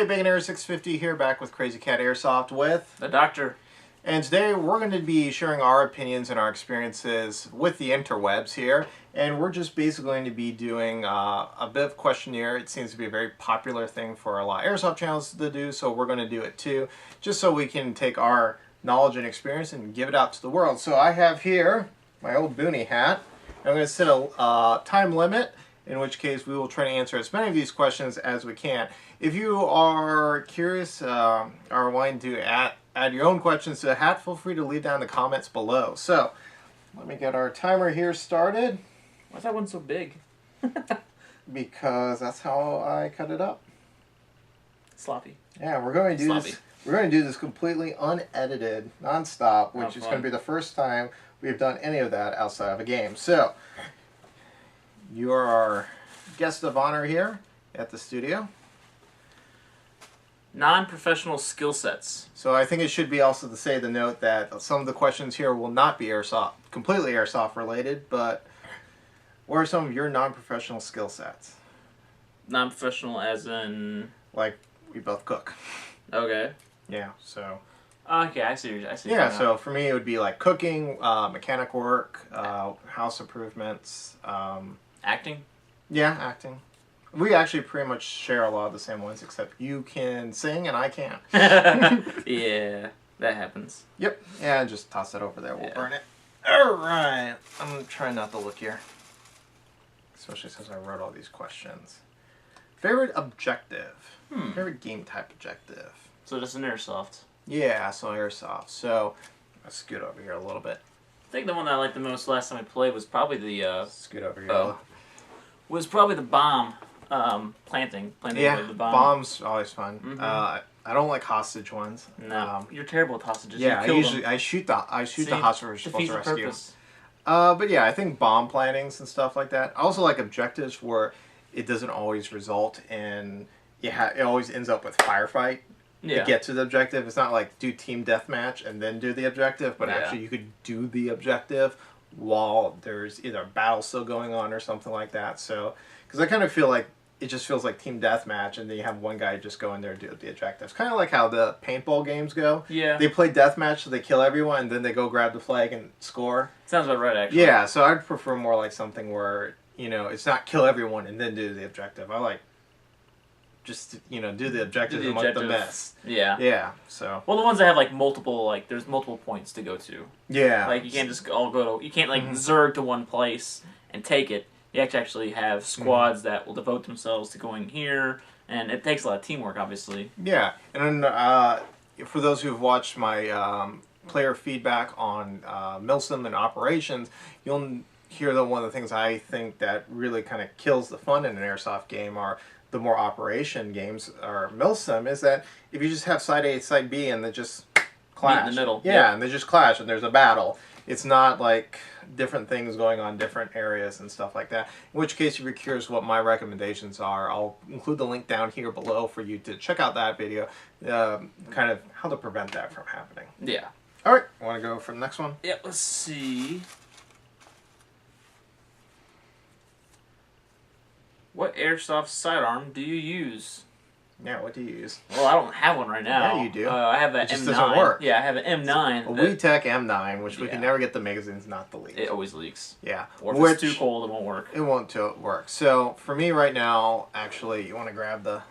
Hey, Bacon Air 650 here, back with Crazy Cat Airsoft with the Doctor. And today we're going to be sharing our opinions and our experiences with the interwebs here. And we're just basically going to be doing a bit of questionnaire. It seems to be a very popular thing for a lot of Airsoft channels to do, so we're going to do it too, just so we can take our knowledge and experience and give it out to the world. So I have here my old boonie hat. I'm going to set a time limit, in which case we will try to answer as many of these questions as we can. If you are curious or wanting to add your own questions to the hat, feel free to leave down in the comments below. So, let me get our timer here started. Why's that one so big? Because that's how I cut it up. Sloppy. Yeah, we're going to do this. We're going to do this completely unedited, non-stop, which is going to be the first time we've done any of that outside of a game. So, you are our guest of honor here at the studio. Non-professional skill sets. So I think it should be also to say the note that some of the questions here will not be completely airsoft related, but what are some of your non-professional skill sets? Non-professional as in? Like, we both cook. Okay. Yeah, so. Okay, I see. Yeah, so for me it would be like cooking, mechanic work, house improvements. Acting? Yeah, acting. We actually pretty much share a lot of the same ones, except you can sing and I can't. Yeah, that happens. Yep. Yeah, just toss that over there. We'll burn it. Alright. I'm trying not to look here. Especially since I wrote all these questions. Favorite objective? Favorite game type objective? So just an airsoft. Yeah, so airsoft. So, let's scoot over here a little bit. I think the one that I liked the most last time I played was probably the... scoot over here. Was probably the bomb. Planting yeah, the bomb. Bombs always fun. I don't like hostage ones. No, you're terrible at hostages. Yeah, I shoot the hostage we're supposed to rescue. Purpose. But yeah, I think bomb plantings and stuff like that. I also like objectives where it doesn't always result in it always ends up with firefight to get to the objective. It's not like do team deathmatch and then do the objective, but actually you could do the objective while there's either a battle still going on or something like that. So, because I kind of feel like it just feels like team deathmatch, and then you have one guy just go in there and do the objectives. Kind of like how the paintball games go. Yeah. They play deathmatch, so they kill everyone, and then they go grab the flag and score. Sounds about right, actually. Yeah, so I'd prefer more like something where, it's not kill everyone and then do the objective. I like just, do the objectives and like the mess. Yeah. Yeah, so. Well, the ones that have, like, there's multiple points to go to. Yeah. Like, you can't just all go to, you can't, like, zerg to one place and take it. You have to actually have squads that will devote themselves to going here, and it takes a lot of teamwork, obviously. Yeah, and then for those who've watched my player feedback on Milsim and operations, you'll hear that one of the things I think that really kind of kills the fun in an airsoft game are the more operation games or Milsim is that if you just have side A, side B, and they just clash. Meet in the middle. Yeah, and they just clash, and there's a battle. It's not like different things going on different areas and stuff like that. In which case, if you're curious what my recommendations are, I'll include the link down here below for you to check out that video, kind of how to prevent that from happening. Yeah. All right, want to go for the next one? Yeah, let's see. What Airsoft Sidearm do you use? Yeah, what do you use? Well, I don't have one right now. Yeah, you do. I have an M9. Just doesn't work. Yeah, I have an M9. A WeTech M9, which we can never get the magazines not to leak. It always leaks. Yeah. Or if it's too cold, it won't work. It won't work. So, for me right now, actually, you want to grab the...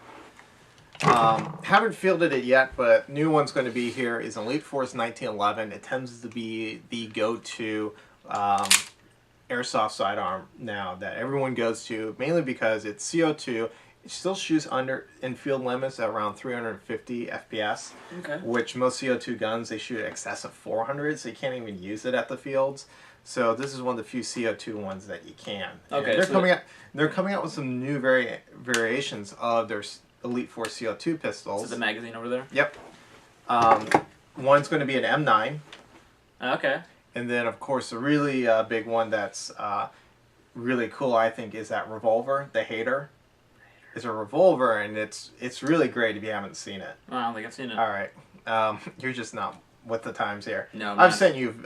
haven't fielded it yet, but new one's going to be here is Elite Force 1911. It tends to be the go-to Airsoft Sidearm now that everyone goes to, mainly because it's CO2. It still shoots in field limits at around 350 FPS, which most CO2 guns, they shoot in excess of 400, so you can't even use it at the fields. So this is one of the few CO2 ones that you can. Okay, they're coming out with some new variations of their Elite Force CO2 pistols. Is the magazine over there? Yep. One's going to be an M9. Okay. And then, of course, a really big one that's really cool, I think, is that revolver, the Hater. It's a revolver, and it's really great if you haven't seen it. Oh, I don't think I've seen it. All right. You're just not with the times here. No, I've sent you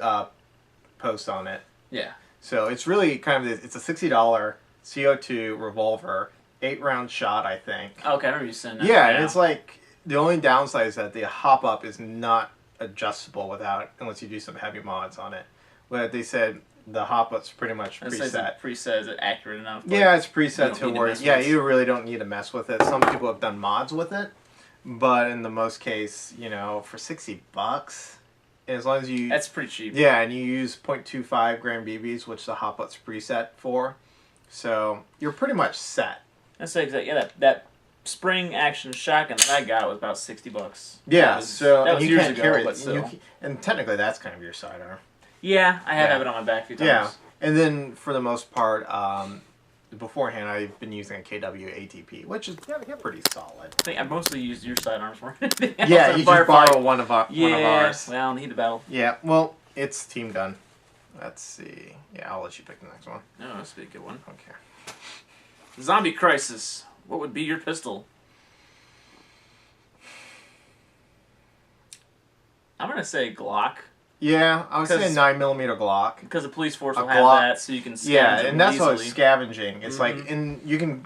posts on it. Yeah. So it's really kind of, it's a $60 CO2 revolver. 8-round shot, I think. Okay, I remember you saying that. Yeah, and it's like the only downside is that the hop up is not adjustable unless you do some heavy mods on it. But they said the hop up's pretty much preset. Preset, is it accurate enough? Yeah, it's preset to where you really don't need to mess with it. Some people have done mods with it, but in the most case, for $60, as long as you that's pretty cheap. Yeah, and you use 0.25 gram BBs, which the hop up's preset for, so you're pretty much set. That's exactly that spring action shotgun that I got was about $60. Yeah, that was you years can't ago, carry it, but still. and technically that's kind of your sidearm. Yeah, I have it on my back a few times. Yeah, and then for the most part, beforehand I've been using a KW ATP, which is pretty solid. I think I mostly used your sidearms for Yeah, you just borrow one of ours. Well, heat the battle. Yeah, well, it's team gun. Let's see. Yeah, I'll let you pick the next one. Oh, this would be a good one. Okay. Zombie Crisis. What would be your pistol? I'm gonna say Glock. Yeah, I would say a 9mm Glock. Because the police force will have that, so you can scavenge. Yeah, and that's easily. how it's scavenging. It's like, and you can,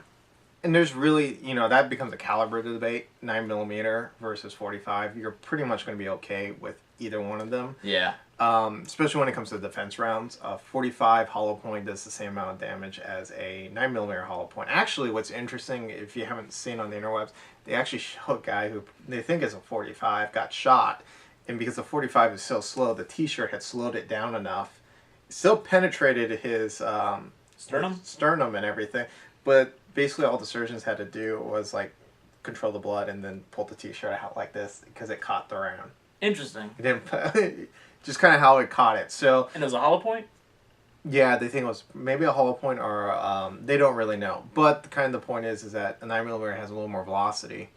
and there's really, that becomes a caliber debate. 9mm versus 45. You're pretty much going to be okay with either one of them. Yeah. Especially when it comes to defense rounds. 45 hollow point does the same amount of damage as a 9mm hollow point. Actually, what's interesting, if you haven't seen on the interwebs, they actually show a guy who they think is a 45 got shot. And because the 45 is so slow, the T-shirt had slowed it down enough. Still penetrated his sternum and everything. But basically all the surgeons had to do was like control the blood and then pull the T-shirt out like this because it caught the round. Interesting. It didn't, just kind of how it caught it. So. And it was a hollow point? Yeah, they think it was maybe a hollow point or they don't really know. But the point is that a 9mm has a little more velocity.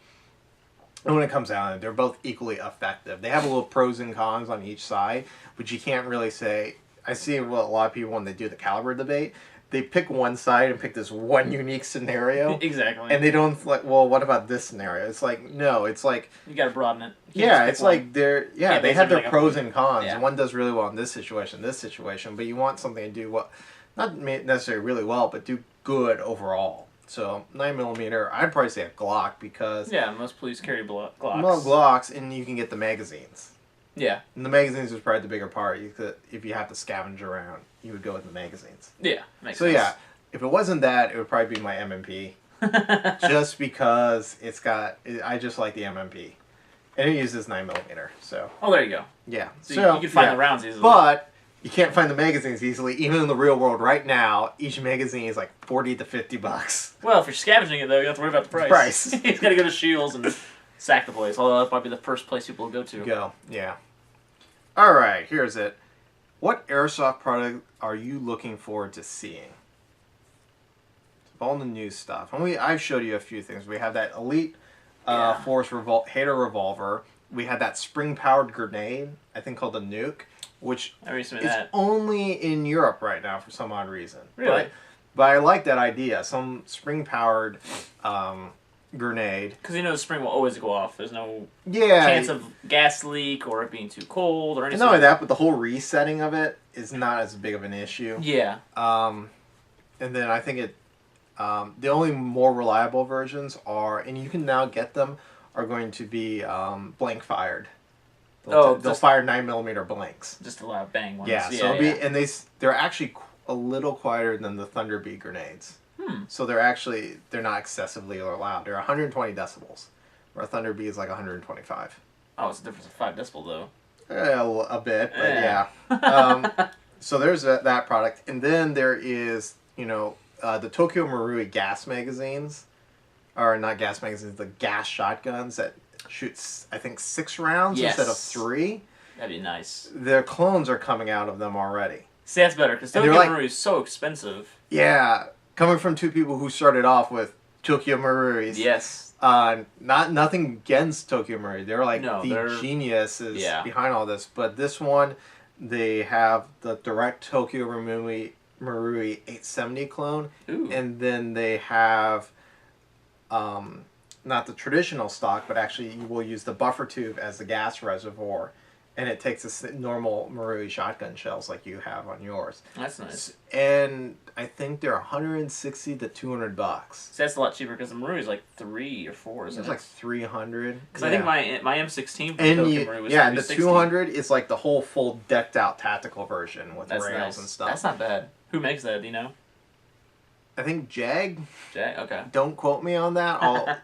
And when it comes down to it, they're both equally effective. They have a little pros and cons on each side, but you can't really say. I see what a lot of people when they do the caliber debate, they pick one side and pick this one unique scenario. Exactly. And they don't well, what about this scenario? It's like no, it's like you got to broaden it. Yeah, it's like they have their pros and cons. Yeah. One does really well in this situation, but you want something to do not necessarily really well, but do good overall. So 9mm, I'd probably say a Glock because most police carry Glocks. Well, Glocks, and you can get the magazines. Yeah, and the magazines is probably the bigger part. If you have to scavenge around, you would go with the magazines. Yeah, makes sense. Yeah, if it wasn't that, it would probably be my MMP, just because I just like the MMP, and it uses 9mm. So. Oh, there you go. Yeah, so you can find the rounds easily, but. You can't find the magazines easily, even in the real world right now. Each magazine is like $40 to $50. Well, if you're scavenging it, though, you don't have to worry about the price. He's got to go to Shields and sack the place, although that might be the first place people will go to. Yeah. All right, here's it. What Airsoft product are you looking forward to seeing? All the new stuff. And I've showed you a few things. We have that Elite Force Hater Revolver. We had that spring-powered grenade, I think called the Nuke. Which is only in Europe right now for some odd reason. Really? But I like that idea. Some spring-powered grenade. Because the spring will always go off. There's no chance of gas leak or it being too cold or anything. Not only that, but the whole resetting of it is not as big of an issue. Yeah. And then I think the only more reliable versions are, and you can now get them, are going to be blank-fired. They'll fire 9mm blanks. Just a lot of bang ones. Yeah, so and they're actually a little quieter than the Thunder Bee grenades. So they're not excessively loud. They're 120 decibels, where a Thunder Bee is like 125. Oh, it's a difference of 5 decibel though. A bit, but yeah. So there's that product, and then there is the Tokyo Marui gas magazines, or not gas magazines, the gas shotguns that shoots, I think, 6 rounds instead of 3. That'd be nice. Their clones are coming out of them already. See, that's better, because Tokyo Marui is so expensive. Yeah, coming from two people who started off with Tokyo Maruis. Yes. Nothing against Tokyo Marui. They're like the geniuses behind all this. But this one, they have the direct Tokyo Marui 870 clone. Ooh. And then they have... not the traditional stock, but actually you will use the buffer tube as the gas reservoir, and it takes normal Marui shotgun shells like you have on yours. That's nice. And I think they're $160 to $200. So that's a lot cheaper because the Marui is like 3 or 4. Isn't It's it? like 300. Because I think my M16 and Marui was and the 360. 200 is like the whole full decked out tactical version with rails nice. and stuff. That's not bad. Who makes that? Do you know? I think Jag. Jag. Okay. Don't quote me on that.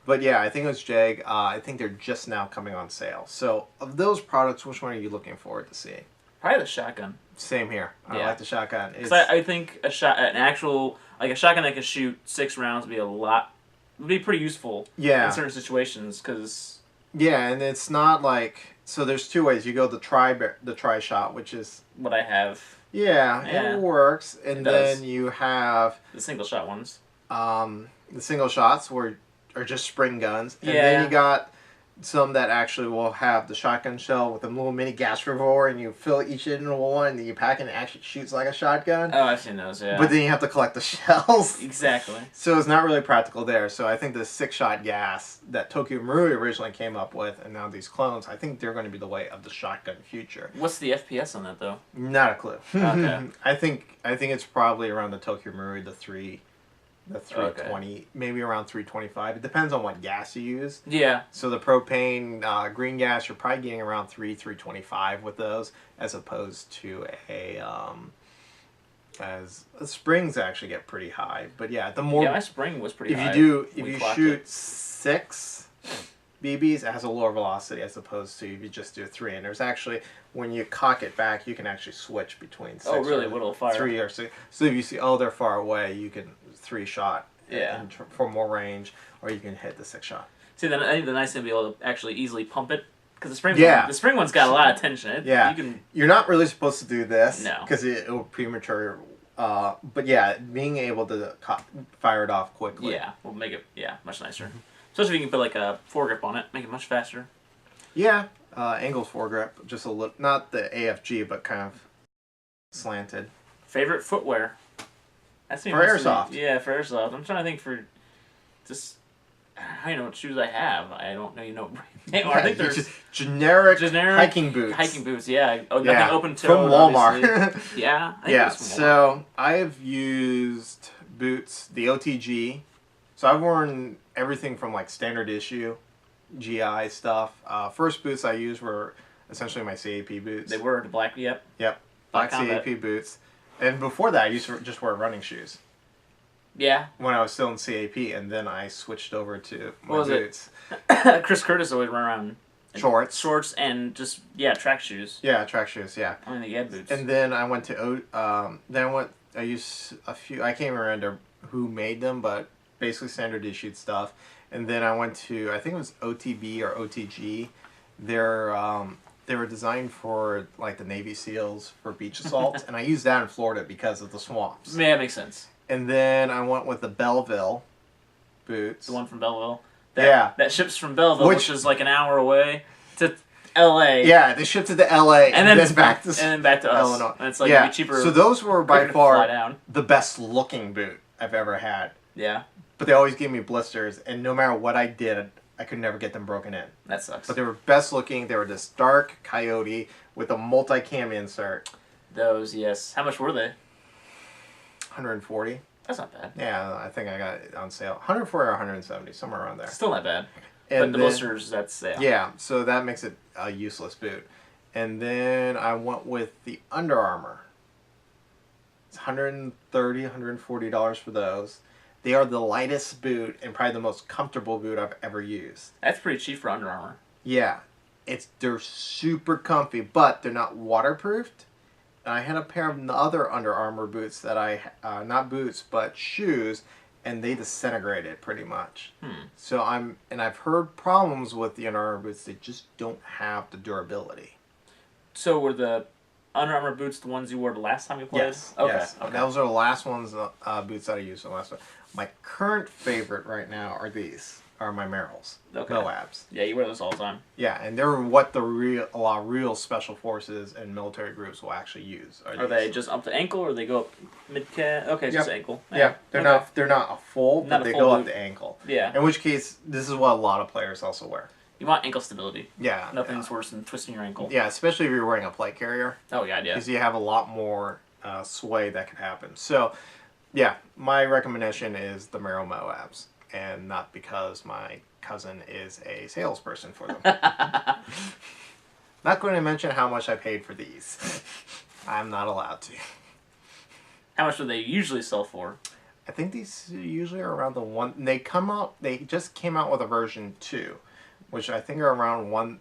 But yeah, I think it was Jag. I think they're just now coming on sale. So of those products, which one are you looking forward to seeing? Probably the shotgun. Same here. I like the shotgun. Because I think a shotgun that can shoot 6 rounds would be pretty useful. Yeah. In certain situations, because. Yeah, and it's not like, so there's 2 ways. You go the tri shot, which is what I have. Yeah, it works, and then you have the single shot ones. The single shots are just spring guns, and then you got some that actually will have the shotgun shell with a little mini gas revolver, and you fill each into one, and then you pack it, and it actually shoots like a shotgun. Oh, I've seen those, yeah. But then you have to collect the shells. Exactly. So it's not really practical there. So I think the 6-shot gas that Tokyo Marui originally came up with, and now these clones, I think they're going to be the way of the shotgun future. What's the FPS on that, though? Not a clue. Okay. I think it's probably around the Tokyo Marui, the 320, maybe around 325. It depends on what gas you use. Yeah. So the propane green gas, you're probably getting around 325 with those, as opposed to as springs actually get pretty high. But yeah, the more my spring was pretty high. If you shoot 6 BBs, it has a lower velocity as opposed to if you just do 3. And there's actually, when you cock it back, you can actually switch between 6 really? What'll fire? 3 or 6. So if you see, they're far away, you can 3-shot for more range, or you can hit the 6-shot. See, then I think the nice thing to be able to actually easily pump it, because the spring one's got a lot of tension. You're not really supposed to do this, no, because it will premature. But yeah, being able to fire it off quickly, will make it much nicer. Especially if you can put like a foregrip on it, make it much faster. Yeah, angled foregrip, just a little, not the AFG, but kind of slanted. Favorite footwear? That's for Airsoft. Yeah, for Airsoft. I'm trying to think for just, I don't know what shoes I have. I don't know, I think there's just generic hiking boots. Hiking boots, yeah. Nothing open toe. From Walmart. Yeah. So I've used boots, the OTG. So I've worn everything from like standard issue, GI stuff. First boots I used were essentially my CAP boots. They were the black, Yep, black CAP boots. And before that, I used to just wear running shoes. Yeah. When I was still in CAP, and then I switched over to my boots. Chris Curtis always ran around shorts, and just track shoes. Yeah, track shoes. Yeah. I don't think he had boots. And then I went to I used a few. I can't remember who made them, but basically standard issued stuff. And then I went to, I think it was OTB or OTG. They were designed for like the Navy SEALs for beach assaults, and I used that in Florida because of the swamps. Yeah, that makes sense. And then I went with the Belleville boots. The one from Belleville. That ships from Belleville, which is like an hour away to L.A. Yeah, they shipped it to L.A. and then back to us. Illinois. And it's like it'd be cheaper. So those were by far the best looking boot I've ever had. Yeah. But they always gave me blisters, and no matter what I did, I could never get them broken in. That sucks. But they were best looking. They were this dark coyote with a multi-cam insert. Those, yes. How much were they? 140. That's not bad. Yeah, I think I got it on sale. 140 or 170, somewhere around there. Still not bad. And but the blisters, that's sale. Yeah, so that makes it a useless boot. And then I went with the Under Armour. It's $130, $140 for those. They are the lightest boot and probably the most comfortable boot I've ever used. That's pretty cheap for Under Armour. Yeah. They're super comfy, but they're not waterproofed. And I had a pair of other Under Armour boots that not boots, but shoes, and they disintegrated pretty much. So I've heard problems with the Under Armour boots. They just don't have the durability. So were the Under Armour boots the ones you wore the last time you played? Yes. Okay. Yes. Okay. Those are the last ones, boots that I used the last time. My current favorite right now are my Merrells. Okay. Moabs. Yeah, you wear those all the time. Yeah, and they're what a lot of real special forces and military groups will actually use. Are they just up to ankle, or they go up mid-calf? Okay, just ankle. Yeah, they're not a full, but they go up to ankle. Yeah. In which case, this is what a lot of players also wear. You want ankle stability. Yeah. Nothing's worse than twisting your ankle. Yeah, especially if you're wearing a plate carrier. Oh, yeah, yeah. Because you have a lot more sway that can happen. So, yeah, my recommendation is the Merrell Moabs. And not because my cousin is a salesperson for them. Not going to mention how much I paid for these. I'm not allowed to. How much do they usually sell for? I think these usually are around the one. They just came out with a version 2, which I think are around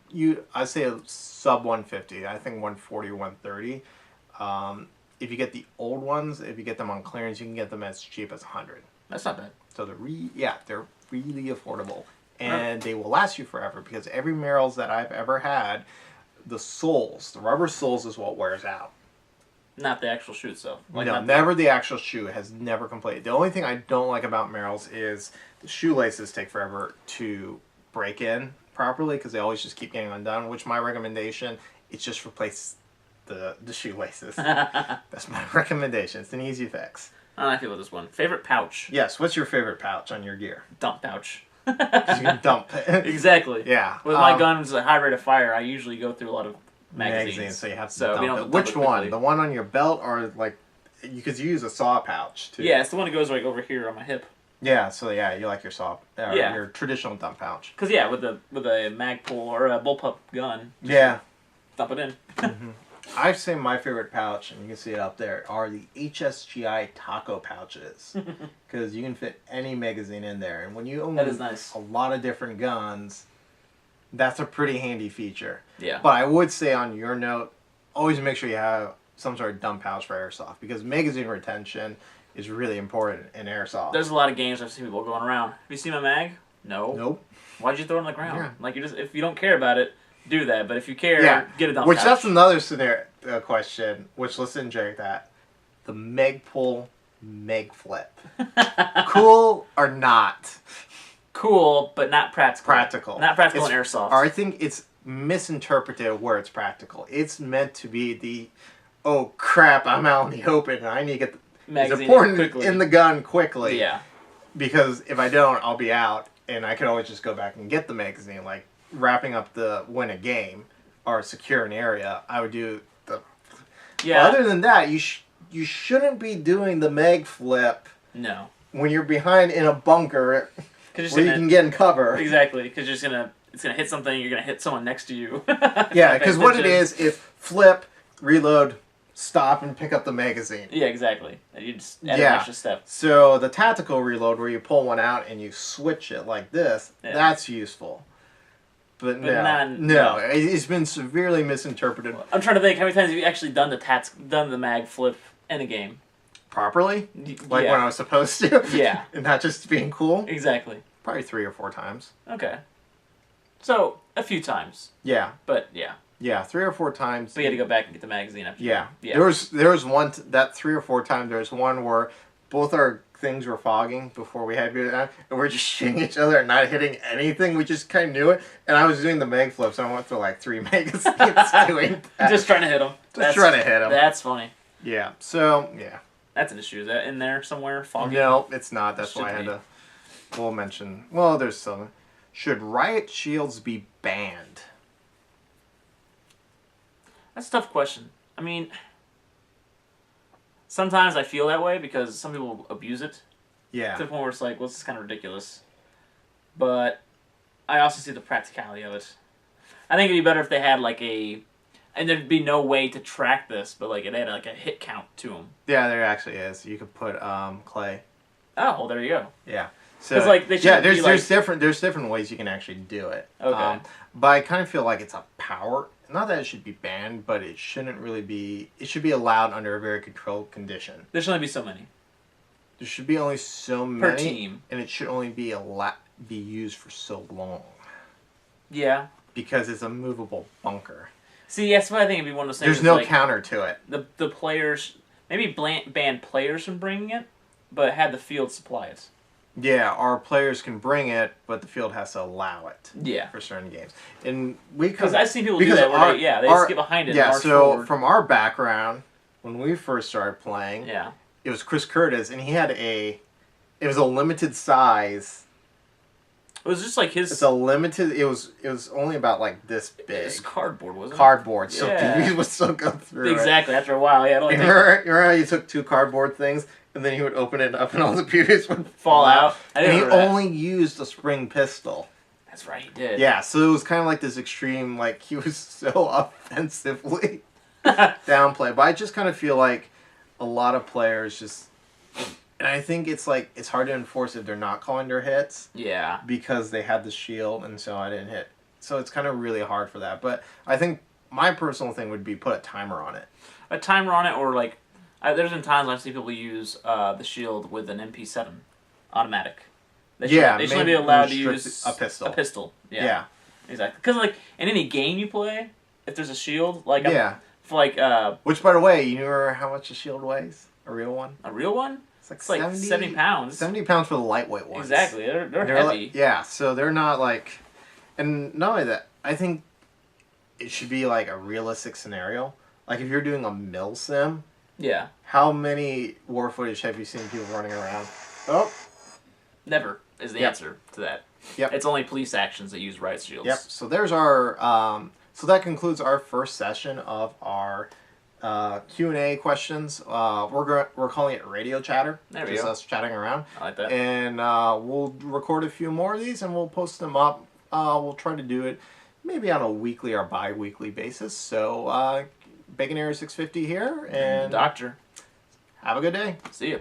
I'd say a sub 150. I think 140 or 130. If you get the old ones, if you get them on clearance, you can get them as cheap as 100. That's not bad. So they're really affordable, and they will last you forever because every Merrells that I've ever had, the rubber soles is what wears out. Not the actual shoe itself. No, never the actual shoe. It has never completed. The only thing I don't like about Merrells is the shoelaces take forever to break in properly because they always just keep getting undone, which my recommendation is just replace the shoelaces. That's my recommendation. It's an easy fix. I feel with this one. Favorite pouch? Yes, what's your favorite pouch on your gear? Dump pouch. Because you can dump it. Exactly. Yeah. With my guns at high rate of fire, I usually go through a lot of magazines. So you have to dump it. dump Which it one? quickly. The one on your belt or like, because you use a saw pouch too. Yeah, it's the one that goes like over here on my hip. Yeah, so yeah, you like your saw, your traditional dump pouch. Because yeah, with a Magpul or a bullpup gun. Yeah. Dump it in. I'd say my favorite pouch, and you can see it up there, are the HSGI taco pouches. Because you can fit any magazine in there. And when you own That is nice. a lot of different guns, that's a pretty handy feature. Yeah. But I would say on your note, always make sure you have some sort of dump pouch for Airsoft. Because magazine retention is really important in Airsoft. There's a lot of games I've seen people going around. Have you seen my mag? No. Nope. Why'd you throw it on the ground? Yeah. Like if you don't care about it, do that. But if you care, get a dump Which pouch. that's another scenario question, which let's inject that. The Magpul Mag Flip. Cool or not? Cool, but not practical. Practical. Not practical in Airsoft. Or I think it's misinterpreted where it's practical. It's meant to be the, oh crap, I'm out in the open and I need to get magazine it's important quickly. in the gun quickly. Yeah. Because if I don't, I'll be out and I can always just go back and get the magazine. Like wrapping up the win a game or secure an area, I would do the... Yeah. Other than that, you shouldn't be doing the mag flip No. when you're behind in a bunker where you can get in cover. Exactly, because it's gonna hit something. You're gonna hit someone next to you. Yeah, because what it is flip, reload, stop, and pick up the magazine. Yeah, exactly. You just add an extra step. So the tactical reload, where you pull one out and you switch it like this, that's useful. But no, it's been severely misinterpreted. I'm trying to think, how many times have you actually done the mag flip in a game? Properly? Like when I was supposed to? Yeah. And not just being cool? Exactly. Probably 3 or 4 times. Okay. So, a few times. Yeah. But, yeah. Yeah, 3 or 4 times. But you had to go back and get the magazine after. Yeah. There was one, that 3 or 4 times, there was one where both our things were fogging before we had to do that, and we're just shooting each other and not hitting anything. We just kind of knew it. And I was doing the mag flips, and I went through like 3 magazines doing that. Just trying to hit them. Trying to hit them. That's funny. Yeah. So, yeah. That's an issue. Is that in there somewhere? Fogging? No, it's not. That's why I had to... We'll mention... Well, there's some... Should riot shields be banned? That's a tough question. I mean... Sometimes I feel that way because some people abuse it. Yeah. To the point where it's like, well, this is kind of ridiculous. But I also see the practicality of it. I think it'd be better if they had like a... And there'd be no way to track this, but like it had like a hit count to them. Yeah, there actually is. You could put clay. Oh, well, there you go. Yeah. So like they there's different ways you can actually do it. Okay. But I kind of feel like it's a power. Not that it should be banned, but it shouldn't really be. It should be allowed under a very controlled condition. There should only be so many. There should be only so many per team, and it should only be be used for so long. Yeah. Because it's a movable bunker. See, that's why I think it'd be one of those things. There's no like, counter to it. The players maybe ban players from bringing it, but had the field supply it. Yeah, our players can bring it, but the field has to allow it. Yeah. For certain games, and because I've seen people do that. Where they just get behind it. Yeah. And march so forward. from our background, when we first started playing, it was Chris Curtis, and he had it was a limited size It was just like his. It's a limited. It was only about like this big. His cardboard, wasn't it? Cardboard, so Yeah. BBs would still go through. Exactly. After a while, yeah. Like, Remember how you took 2 cardboard things and then he would open it up and all the BBs would fall out. And he only used a spring pistol. That's right, he did. Yeah, so it was kind of like this extreme, like he was so offensively downplay. But I just kind of feel like a lot of players just, and I think it's like it's hard to enforce if they're not calling their hits. Yeah. Because they had the shield, and so I didn't hit. So it's kind of really hard for that. But I think my personal thing would be put a timer on it. A timer on it, or like, there's been times I've seen people use the shield with an MP7 automatic. They should only be allowed to use a pistol. A pistol. Yeah. Exactly. Because like in any game you play, if there's a shield, like which, by the way, you know how much a shield weighs? A real one? A real one? It's like 70 pounds. 70 pounds for the lightweight ones. Exactly. They're heavy. Like, so they're not like... And not only that, I think it should be like a realistic scenario. Like if you're doing a mill sim... Yeah. How many war footage have you seen people running around? Oh. Never is the answer to that. Yep. It's only police actions that use riot shields. Yep. So there's our... so that concludes our first session of our Q&A questions. We're calling it radio chatter. There we just go. Us chatting around. I like that. And we'll record a few more of these and we'll post them up. We'll try to do it maybe on a weekly or bi-weekly basis. So Bacon Area 650 here, and Doctor. Have a good day. See ya.